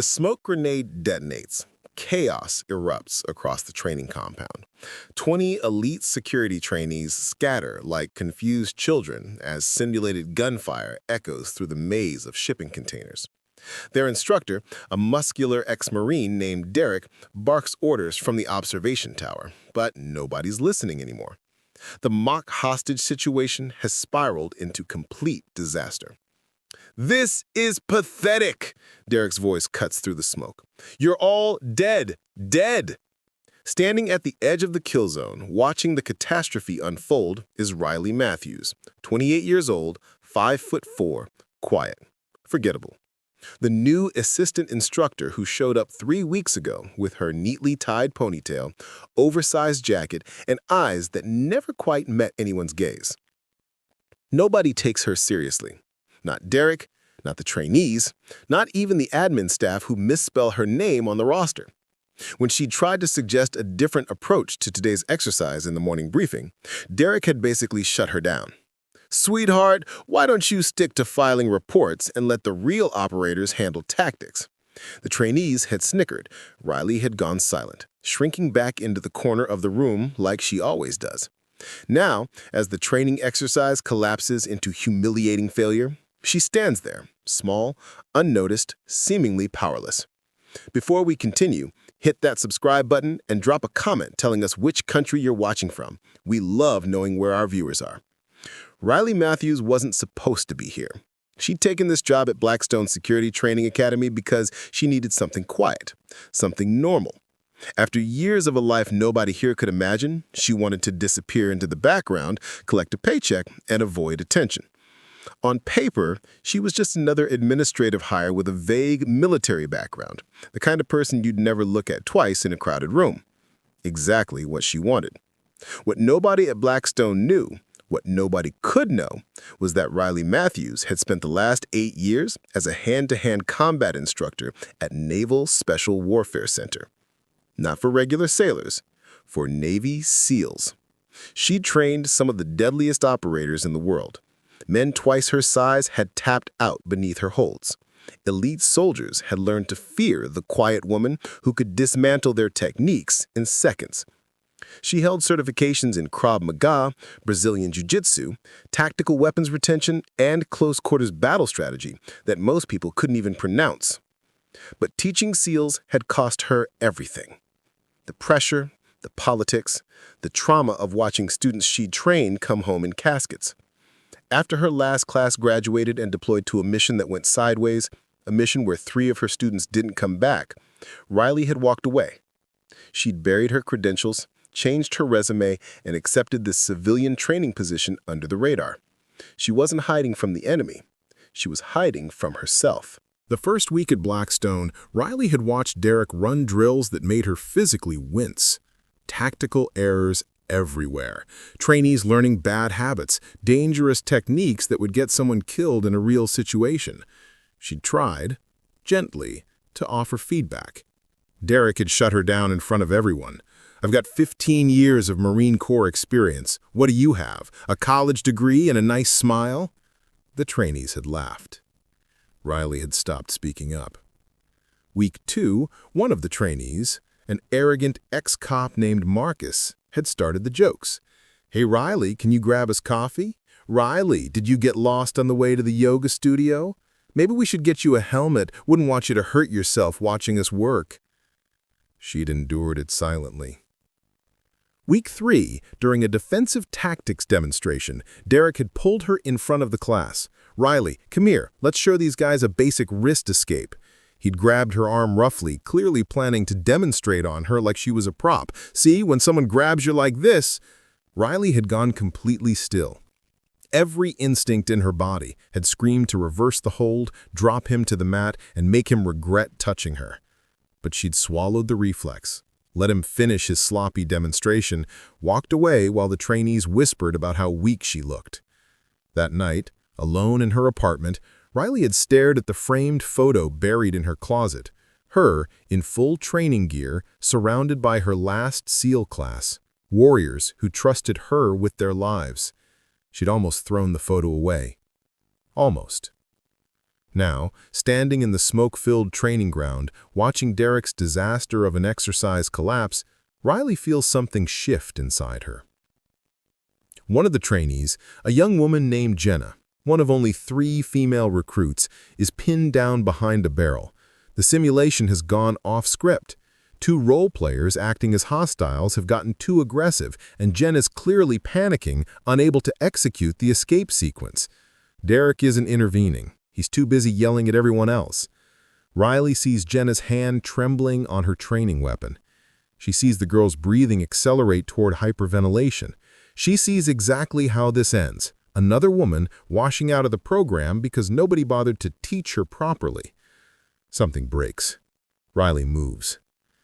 The smoke grenade detonates. Chaos erupts across the training compound. 20 elite security trainees scatter like confused children as simulated gunfire echoes through the maze of shipping containers. Their instructor, a muscular ex-Marine named Derek, barks orders from the observation tower, but nobody's listening anymore. The mock hostage situation has spiraled into complete disaster. "This is pathetic," Derek's voice cuts through the smoke. "You're all dead, dead." Standing at the edge of the kill zone, watching the catastrophe unfold, is Riley Matthews, 28 years old, 5'4", quiet, forgettable. The new assistant instructor who showed up 3 weeks ago with her neatly tied ponytail, oversized jacket, and eyes that never quite met anyone's gaze. Nobody takes her seriously. Not Derek, not the trainees, not even the admin staff who misspell her name on the roster. When she tried to suggest a different approach to today's exercise in the morning briefing, Derek had basically shut her down. "Sweetheart, why don't you stick to filing reports and let the real operators handle tactics?" The trainees had snickered. Riley had gone silent, shrinking back into the corner of the room like she always does. Now, as the training exercise collapses into humiliating failure, she stands there, small, unnoticed, seemingly powerless. Before we continue, hit that subscribe button and drop a comment telling us which country you're watching from. We love knowing where our viewers are. Riley Matthews wasn't supposed to be here. She'd taken this job at Blackstone Security Training Academy because she needed something quiet, something normal. After years of a life nobody here could imagine, she wanted to disappear into the background, collect a paycheck, and avoid attention. On paper, she was just another administrative hire with a vague military background, the kind of person you'd never look at twice in a crowded room. Exactly what she wanted. What nobody at Blackstone knew, what nobody could know, was that Riley Matthews had spent the last 8 years as a hand-to-hand combat instructor at Naval Special Warfare Center. Not for regular sailors, for Navy SEALs. She trained some of the deadliest operators in the world. Men twice her size had tapped out beneath her holds. Elite soldiers had learned to fear the quiet woman who could dismantle their techniques in seconds. She held certifications in Krav Maga, Brazilian Jiu-Jitsu, tactical weapons retention, and close-quarters battle strategy that most people couldn't even pronounce. But teaching SEALs had cost her everything. The pressure, the politics, the trauma of watching students she'd trained come home in caskets. After her last class graduated and deployed to a mission that went sideways, a mission where 3 of her students didn't come back, Riley had walked away. She'd buried her credentials, changed her resume, and accepted this civilian training position under the radar. She wasn't hiding from the enemy. She was hiding from herself. The first week at Blackstone, Riley had watched Derek run drills that made her physically wince. Tactical errors everywhere. Trainees learning bad habits, dangerous techniques that would get someone killed in a real situation. She'd tried, gently, to offer feedback. Derek had shut her down in front of everyone. "I've got 15 years of Marine Corps experience. What do you have? A college degree and a nice smile?" The trainees had laughed. Riley had stopped speaking up. Week 2, one of the trainees, an arrogant ex-cop named Marcus, had started the jokes. "Hey Riley, can you grab us coffee? Riley, did you get lost on the way to the yoga studio? Maybe we should get you a helmet. Wouldn't want you to hurt yourself watching us work." She'd endured it silently. Week 3, during a defensive tactics demonstration, Derek had pulled her in front of the class. "Riley, come here. Let's show these guys a basic wrist escape." He'd grabbed her arm roughly, clearly planning to demonstrate on her like she was a prop. "See, when someone grabs you like this..." Riley had gone completely still. Every instinct in her body had screamed to reverse the hold, drop him to the mat, and make him regret touching her. But she'd swallowed the reflex, let him finish his sloppy demonstration, walked away while the trainees whispered about how weak she looked. That night, alone in her apartment, Riley had stared at the framed photo buried in her closet, her in full training gear, surrounded by her last SEAL class, warriors who trusted her with their lives. She'd almost thrown the photo away. Almost. Now, standing in the smoke-filled training ground, watching Derek's disaster of an exercise collapse, Riley feels something shift inside her. One of the trainees, a young woman named Jenna, one of only 3 female recruits, is pinned down behind a barrel. The simulation has gone off script. 2 role players acting as hostiles have gotten too aggressive, and Jen is clearly panicking, unable to execute the escape sequence. Derek isn't intervening. He's too busy yelling at everyone else. Riley sees Jenna's hand trembling on her training weapon. She sees the girl's breathing accelerate toward hyperventilation. She sees exactly how this ends. Another woman washing out of the program because nobody bothered to teach her properly. Something breaks. Riley moves.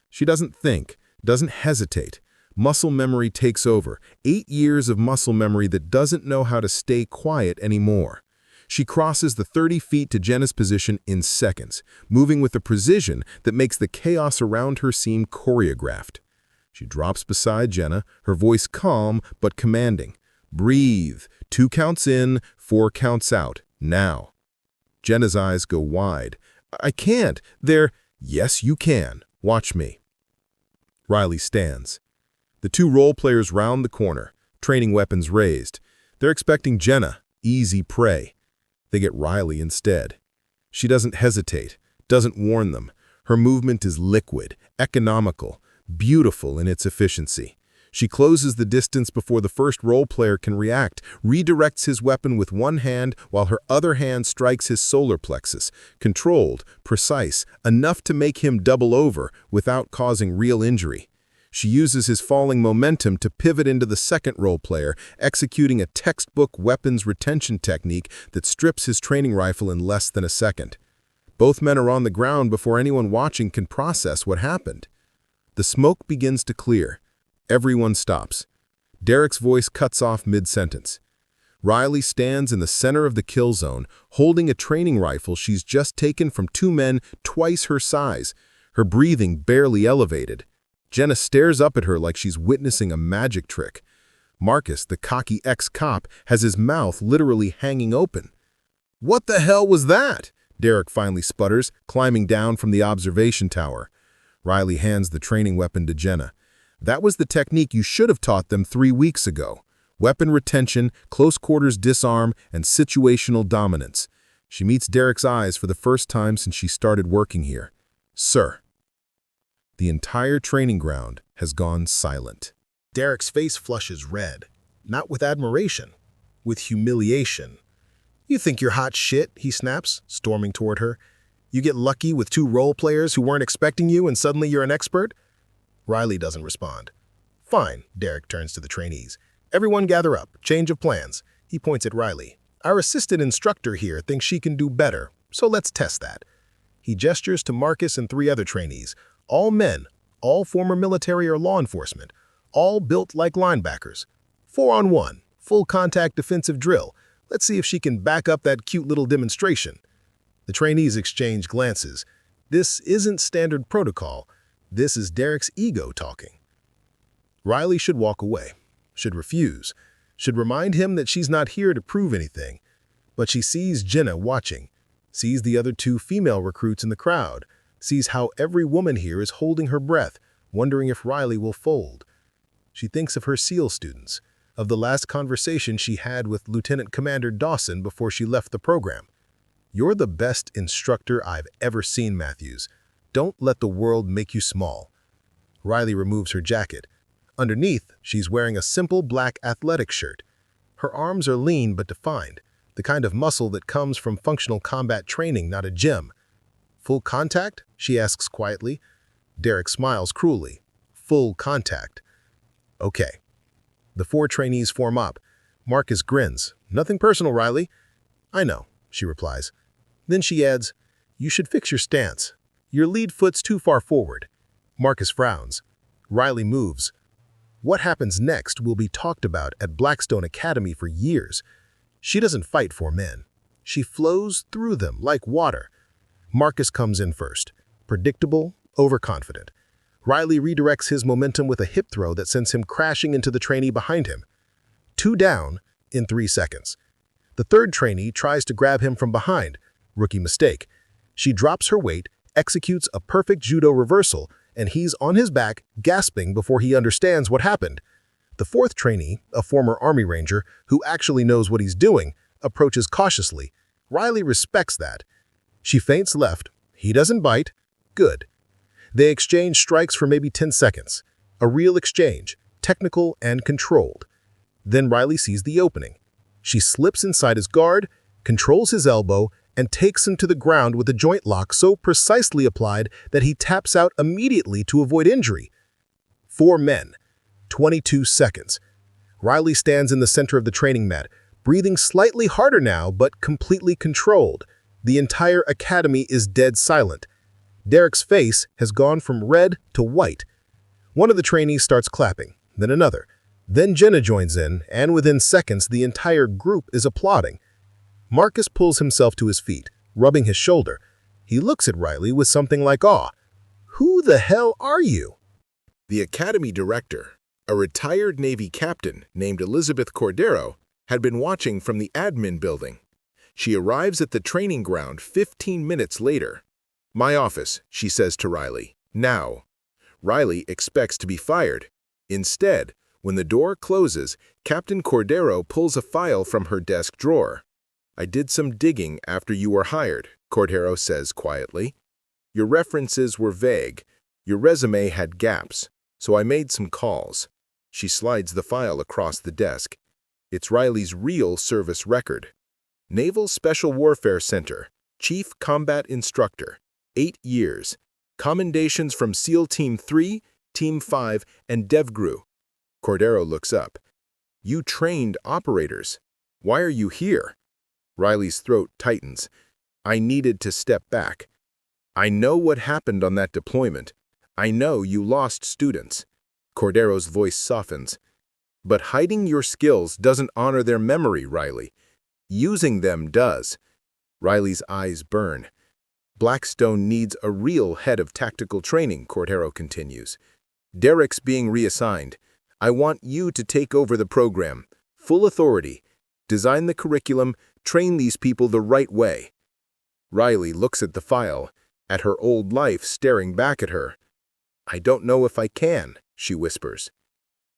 She doesn't think, doesn't hesitate. Muscle memory takes over. 8 years of muscle memory that doesn't know how to stay quiet anymore. She crosses the 30 feet to Jenna's position in seconds, moving with a precision that makes the chaos around her seem choreographed. She drops beside Jenna, her voice calm but commanding. Breathe. 2 counts in, 4 counts out. Now. Jenna's eyes go wide. I can't. Yes, you can. Watch me. Riley stands. The 2 role players round the corner, training weapons raised. They're expecting Jenna, easy prey. They get Riley instead. She doesn't hesitate, doesn't warn them. Her movement is liquid, economical, beautiful in its efficiency. She closes the distance before the first role player can react, redirects his weapon with one hand while her other hand strikes his solar plexus, controlled, precise, enough to make him double over without causing real injury. She uses his falling momentum to pivot into the second role player, executing a textbook weapons retention technique that strips his training rifle in less than a second. Both men are on the ground before anyone watching can process what happened. The smoke begins to clear. Everyone stops. Derek's voice cuts off mid-sentence. Riley stands in the center of the kill zone, holding a training rifle she's just taken from 2 men twice her size, her breathing barely elevated. Jenna stares up at her like she's witnessing a magic trick. Marcus, the cocky ex-cop, has his mouth literally hanging open. "What the hell was that?" Derek finally sputters, climbing down from the observation tower. Riley hands the training weapon to Jenna. "That was the technique you should have taught them 3 weeks ago. Weapon retention, close quarters disarm, and situational dominance." She meets Derek's eyes for the first time since she started working here. "Sir." The entire training ground has gone silent. Derek's face flushes red, not with admiration, with humiliation. "You think you're hot shit," he snaps, storming toward her. "You get lucky with 2 role players who weren't expecting you and suddenly you're an expert?" Riley doesn't respond. "Fine," Derek turns to the trainees. "Everyone gather up. Change of plans." He points at Riley. "Our assistant instructor here thinks she can do better, so let's test that." He gestures to Marcus and 3 other trainees. All men, all former military or law enforcement, all built like linebackers. 4-on-1, full contact defensive drill. Let's see if she can back up that cute little demonstration. The trainees exchange glances. This isn't standard protocol. This is Derek's ego talking. Riley should walk away, should refuse, should remind him that she's not here to prove anything. But she sees Jenna watching, sees the other 2 female recruits in the crowd, sees how every woman here is holding her breath, wondering if Riley will fold. She thinks of her SEAL students, of the last conversation she had with Lieutenant Commander Dawson before she left the program. "You're the best instructor I've ever seen, Matthews. Don't let the world make you small." Riley removes her jacket. Underneath, she's wearing a simple black athletic shirt. Her arms are lean but defined, the kind of muscle that comes from functional combat training, not a gym. "Full contact?" she asks quietly. Derek smiles cruelly. "Full contact." "Okay." The 4 trainees form up. Marcus grins. "Nothing personal, Riley." "I know," she replies. Then she adds, "You should fix your stance. Your lead foot's too far forward." Marcus frowns. Riley moves. What happens next will be talked about at Blackstone Academy for years. She doesn't fight 4 men. She flows through them like water. Marcus comes in first. Predictable, overconfident. Riley redirects his momentum with a hip throw that sends him crashing into the trainee behind him. 2 down in 3 seconds. The 3rd trainee tries to grab him from behind. Rookie mistake. She drops her weight, executes a perfect judo reversal, and he's on his back, gasping before he understands what happened. The fourth trainee, a former Army Ranger who actually knows what he's doing, approaches cautiously. Riley respects that. She feints left. He doesn't bite. Good. They exchange strikes for maybe 10 seconds. A real exchange, technical and controlled. Then Riley sees the opening. She slips inside his guard, controls his elbow, and takes him to the ground with a joint lock so precisely applied that he taps out immediately to avoid injury. 4 men. 22 seconds. Riley stands in the center of the training mat, breathing slightly harder now, but completely controlled. The entire academy is dead silent. Derek's face has gone from red to white. One of the trainees starts clapping, then another. Then Jenna joins in, and within seconds, the entire group is applauding. Marcus pulls himself to his feet, rubbing his shoulder. He looks at Riley with something like awe. "Who the hell are you?" The academy director, a retired Navy captain named Elizabeth Cordero, had been watching from the admin building. She arrives at the training ground 15 minutes later. "My office," she says to Riley. "Now." Riley expects to be fired. Instead, when the door closes, Captain Cordero pulls a file from her desk drawer. "I did some digging after you were hired," Cordero says quietly. "Your references were vague. Your resume had gaps, so I made some calls." She slides the file across the desk. It's Riley's real service record. Naval Special Warfare Center, Chief Combat Instructor, 8 years. Commendations from SEAL Team 3, Team 5, and DevGru. Cordero looks up. "You trained operators. Why are you here?" Riley's throat tightens. "I needed to step back. I know what happened on that deployment. I know you lost students." Cordero's voice softens. "But hiding your skills doesn't honor their memory, Riley. Using them does." Riley's eyes burn. "Blackstone needs a real head of tactical training," Cordero continues. "Derek's being reassigned. I want you to take over the program. Full authority. Design the curriculum, train these people the right way." Riley looks at the file, at her old life staring back at her. "I don't know if I can," she whispers.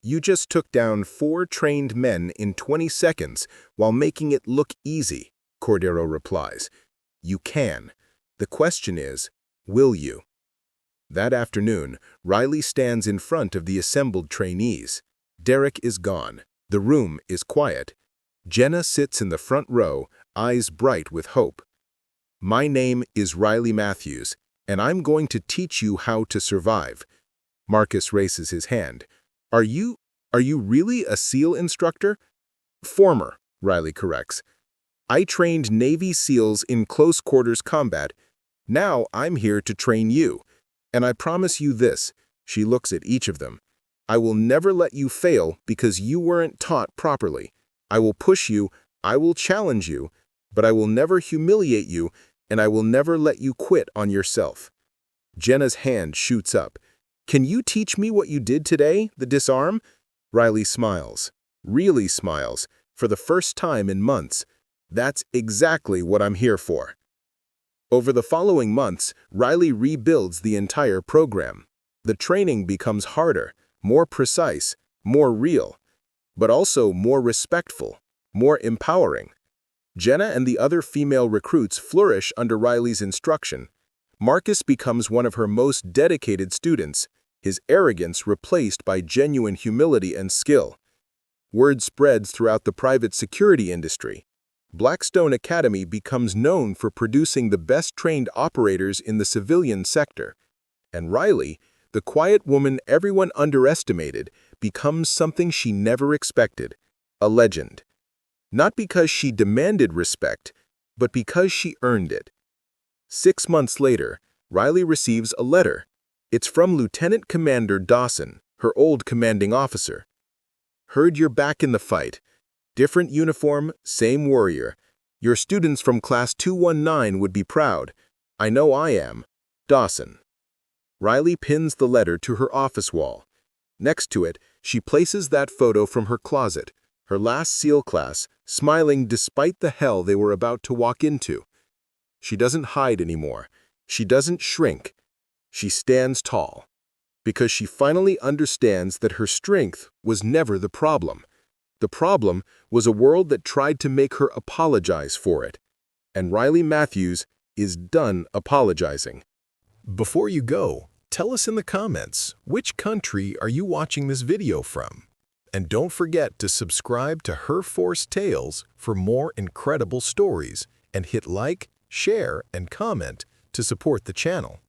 "You just took down 4 trained men in 20 seconds while making it look easy," Cordero replies. "You can. The question is, will you?" That afternoon, Riley stands in front of the assembled trainees. Derek is gone. The room is quiet. Jenna sits in the front row, eyes bright with hope. "My name is Riley Matthews, and I'm going to teach you how to survive." Marcus raises his hand. Are you really a SEAL instructor?" "Former," Riley corrects. "I trained Navy SEALs in close quarters combat. Now I'm here to train you. And I promise you this," she looks at each of them, "I will never let you fail because you weren't taught properly. I will push you, I will challenge you, but I will never humiliate you, and I will never let you quit on yourself." Jenna's hand shoots up. "Can you teach me what you did today, the disarm?" Riley smiles, really smiles, for the first time in months. "That's exactly what I'm here for." Over the following months, Riley rebuilds the entire program. The training becomes harder, more precise, more real, but also more respectful, more empowering. Jenna and the other female recruits flourish under Riley's instruction. Marcus becomes one of her most dedicated students, his arrogance replaced by genuine humility and skill. Word spreads throughout the private security industry. Blackstone Academy becomes known for producing the best-trained operators in the civilian sector. And Riley, the quiet woman everyone underestimated, becomes something she never expected, a legend. Not because she demanded respect, but because she earned it. 6 months later, Riley receives a letter. It's from Lieutenant Commander Dawson, her old commanding officer. "Heard you're back in the fight. Different uniform, same warrior. Your students from Class 219 would be proud. I know I am. Dawson." Riley pins the letter to her office wall. Next to it, she places that photo from her closet, her last SEAL class, smiling despite the hell they were about to walk into. She doesn't hide anymore. She doesn't shrink. She stands tall. Because she finally understands that her strength was never the problem. The problem was a world that tried to make her apologize for it. And Riley Matthews is done apologizing. Before you go, tell us in the comments, which country are you watching this video from? And don't forget to subscribe to Her Force Tales for more incredible stories, and hit like, share, and comment to support the channel.